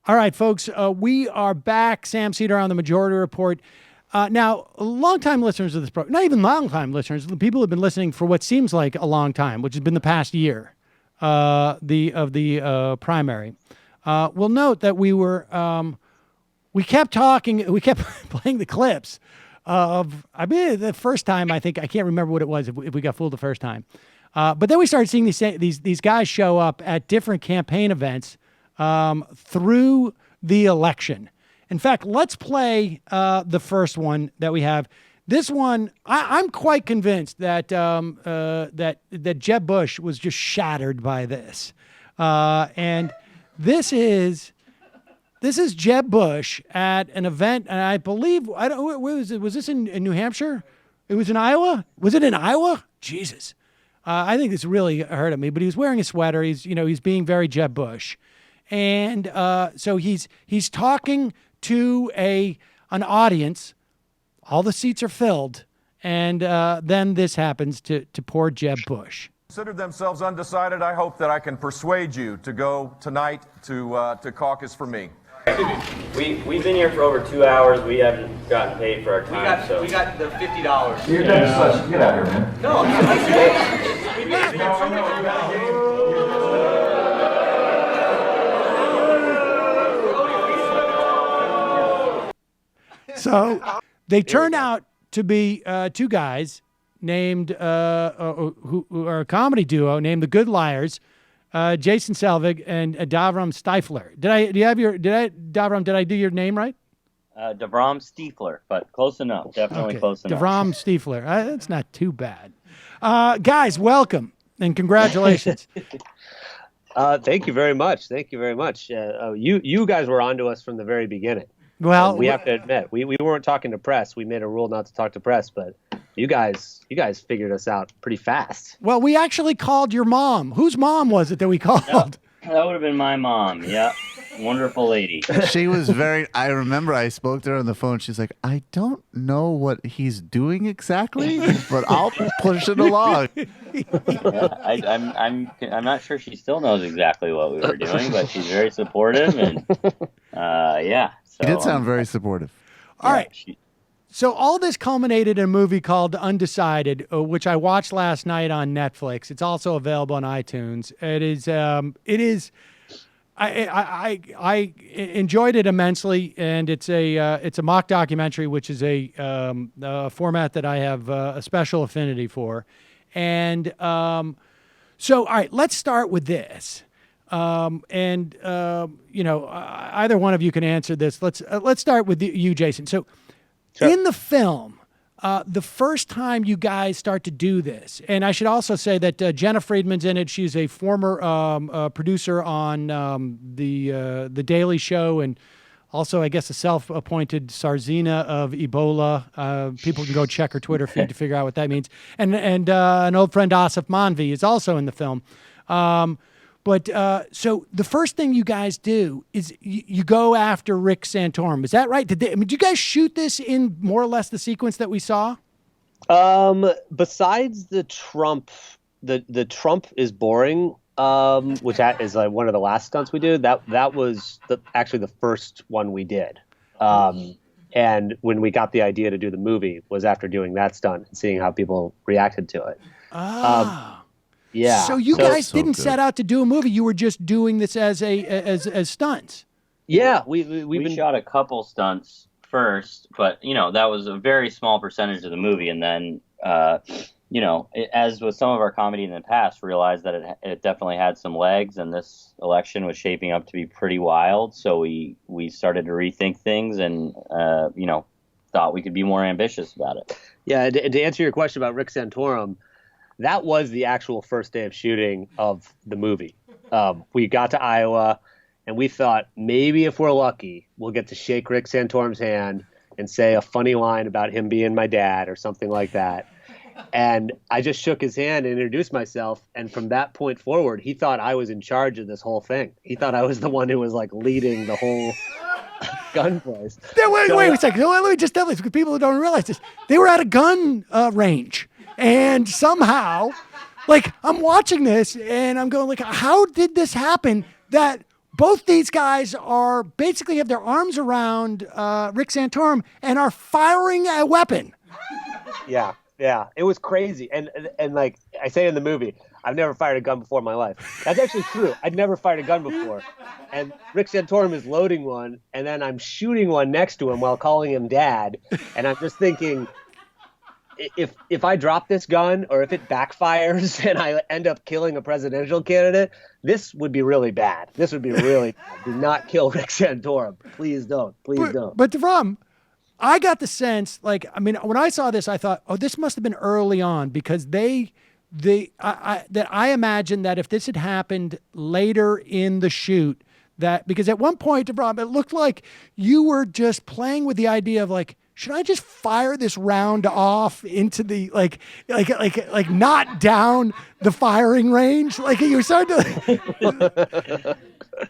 All right, folks, we are back. Sam Seder on the Majority Report. Now, longtime listeners of this program, not even longtime listeners, the people who have been listening for what seems like a long time, which has been the past year, the primary, will note that we kept talking, we kept playing the clips of, the first time, I can't remember what it was if we got fooled the first time. But then we started seeing these guys show up at different campaign events through the election. In fact, let's play the first one that we have. This one, I'm quite convinced that that Jeb Bush was just shattered by this, and this is Jeb Bush at an event, and I believe where was it? Was this in New Hampshire? It was in Iowa. Was it in Iowa? Jesus, I think this really hurt me. But he was wearing a sweater. He's being very Jeb Bush. And so he's talking to an audience. All the seats are filled, and then this happens to poor Jeb Bush. Considered themselves undecided. I hope that I can persuade you to go tonight to caucus for me. We've been here for over 2 hours. We haven't gotten paid for our time. We got the $50. You're done such. Get out of here, man. No, So they turn out to be two guys named who are a comedy duo named the Good Liars, Jason Selvig and Davram Stifler. Did I do your name right? Davram Stiefler, but close enough. Definitely close enough. Davram Stiefler. That's not too bad. Guys, welcome and congratulations. Thank you very much. Thank you very much. You guys were onto us from the very beginning. Well, and we have to admit, we weren't talking to press. We made a rule not to talk to press, but you guys figured us out pretty fast. Well, we actually called your mom. Whose mom was it that we called? That would have been my mom. Yeah. Wonderful lady. She was I remember I spoke to her on the phone. She's like, I don't know what he's doing exactly, but I'll push it along. I'm not sure she still knows exactly what we were doing, but she's very supportive and yeah. So, He did sound very supportive. All right. So all this culminated in a movie called Undecided, which I watched last night on Netflix. It's also available on iTunes. It is. I enjoyed it immensely, and it's a mock documentary, which is a format that I have a special affinity for. And so, all right, let's start with this. Either one of you can answer this. Let's start with you, Jason. So, sure. In the film, the first time you guys start to do this, and I should also say that Jenna Friedman's in it. She's a former producer on the Daily Show, and also, I guess, a self-appointed Sarzina of Ebola. People can go check her Twitter feed to figure out what that means. And an old friend, Asif Manvi, is also in the film. So the first thing you guys do is you go after Rick Santorum. Is that right? Did you guys shoot this in more or less the sequence that we saw? Besides the Trump, the Trump is boring, which is like one of the last stunts we did. That was actually the first one we did. And when we got the idea to do the movie was after doing that stunt and seeing how people reacted to it. Yeah. So you guys didn't set out to do a movie. You were just doing this as stunts. Yeah, we shot a couple stunts first, but that was a very small percentage of the movie. And then as with some of our comedy in the past, realized that it definitely had some legs, and this election was shaping up to be pretty wild. So we started to rethink things, and thought we could be more ambitious about it. Yeah, to answer your question about Rick Santorum. That was the actual first day of shooting of the movie. We got to Iowa, and we thought maybe if we're lucky, we'll get to shake Rick Santorum's hand and say a funny line about him being my dad or something like that. And I just shook his hand and introduced myself. And from that point forward, he thought I was in charge of this whole thing. He thought I was the one who was like leading the whole gun place. Wait a second. Let me just tell this because people who don't realize this. They were at a gun range. And somehow, I'm watching this and I'm going how did this happen that both these guys are basically have their arms around Rick Santorum and are firing a weapon. Yeah, it was crazy, and like I say in the movie, I've never fired a gun before in my life. That's actually true. I'd never fired a gun before, and Rick Santorum is loading one, and then I'm shooting one next to him while calling him Dad, and I'm just thinking, if I drop this gun or if it backfires and I end up killing a presidential candidate, this would be really bad. This would be really bad. Do not kill Rick Santorum. Please don't. Please don't. But DeVrum, I got the sense, like, I mean, when I saw this, I thought, oh, this must have been early on because I imagine that if this had happened later in the shoot, that because at one point, DeVrum, it looked like you were just playing with the idea of like, should I just fire this round off into the like not down the firing range? Like you started to.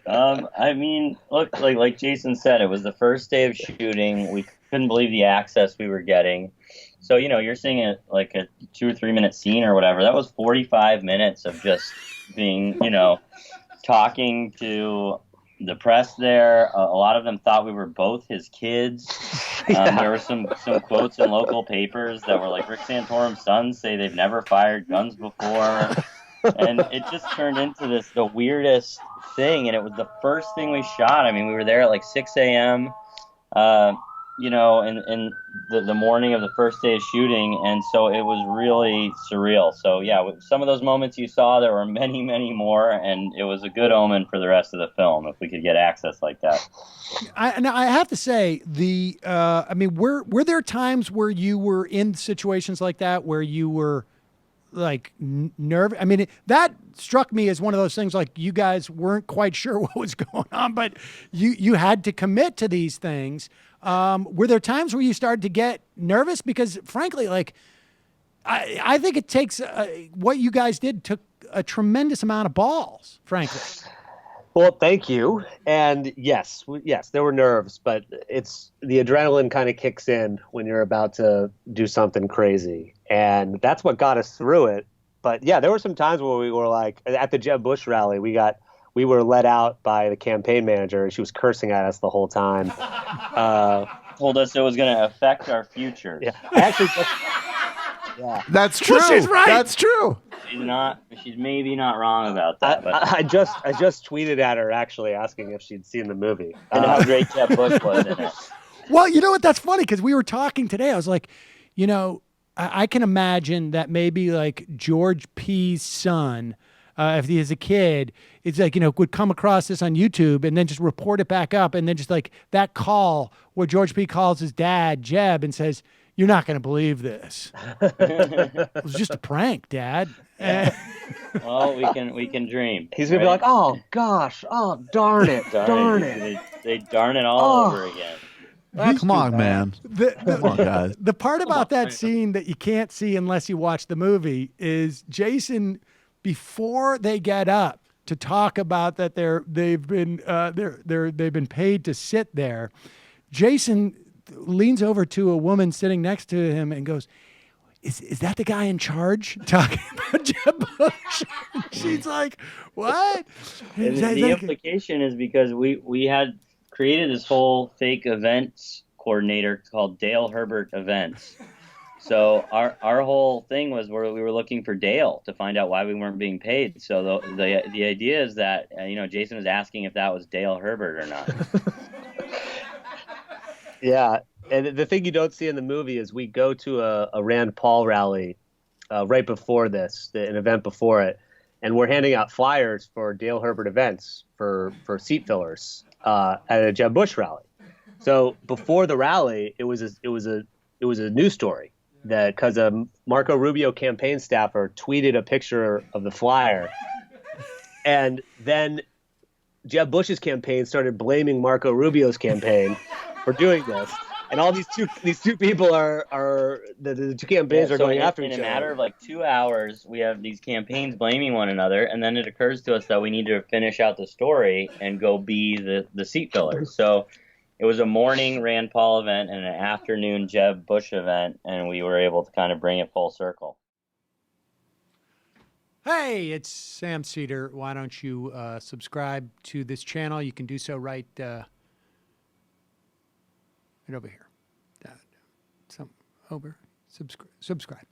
I mean, look, like Jason said, it was the first day of shooting. We couldn't believe the access we were getting. So, you're seeing a 2 or 3 minute scene or whatever. That was 45 minutes of just being, talking to the press there. A lot of them thought we were both his kids. There were some quotes in local papers that were like, Rick Santorum's sons say they've never fired guns before. And it just turned into the weirdest thing. And it was the first thing we shot. I mean, we were there at like 6 a.m., in the morning of the first day of shooting. And so it was really surreal. So, yeah, some of those moments you saw, there were many, many more. And it was a good omen for the rest of the film if we could get access like that. I have to say, were there times where you were in situations like that where you were like nervous? I mean, that struck me as one of those things like you guys weren't quite sure what was going on, but you had to commit to these things. Were there times where you started to get nervous? Because frankly, like, I think it takes what you guys did took a tremendous amount of balls, frankly. Well, thank you. And yes, there were nerves, but it's the adrenaline kind of kicks in when you're about to do something crazy. And that's what got us through it. But yeah, there were some times where we were like at the Jeb Bush rally, we were let out by the campaign manager and she was cursing at us the whole time. Told us it was going to affect our future. Yeah, actually, yeah. That's true. Well, she's right. That's true. She's maybe not wrong about that. But I just tweeted at her actually asking if she'd seen the movie and how great Jeb Bush was in it. Well, you know what? That's funny because we were talking today. I was like, I can imagine that maybe like George P.'s son, if he is a kid, it's like, would come across this on YouTube and then just report it back up. And then just like that call where George P. calls his dad, Jeb, and says, "You're not going to believe this. It was just a prank, Dad." Well, we can dream. He's going to be like, "Oh, gosh. Oh, darn it. Darn it." They darn it all over again. Come on, man. Come on, guys. The part about that scene that you can't see unless you watch the movie is Jason, before they get up to talk about that they've been paid to sit there, Jason leans over to a woman sitting next to him and goes, Is that the guy in charge talking about Jeb Bush?" She's like, "What?" And the implication is because we had created this whole fake events coordinator called Dale Herbert Events. So our whole thing was where we were looking for Dale to find out why we weren't being paid. So the idea is that Jason was asking if that was Dale Herbert or not. Yeah, and the thing you don't see in the movie is we go to a Rand Paul rally right before this, an event before it, and we're handing out flyers for Dale Herbert Events for seat fillers at a Jeb Bush rally. So before the rally, it was a news story that because a Marco Rubio campaign staffer tweeted a picture of the flyer, and then Jeb Bush's campaign started blaming Marco Rubio's campaign for doing this, and all these two people are the two campaigns are going after each other. In a matter of like 2 hours, we have these campaigns blaming one another, and then it occurs to us that we need to finish out the story and go be the seat fillers. So it was a morning Rand Paul event and an afternoon Jeb Bush event, and we were able to kind of bring it full circle. Hey, it's Sam Seder. Why don't you subscribe to this channel? You can do so right over here. Over. Subscribe.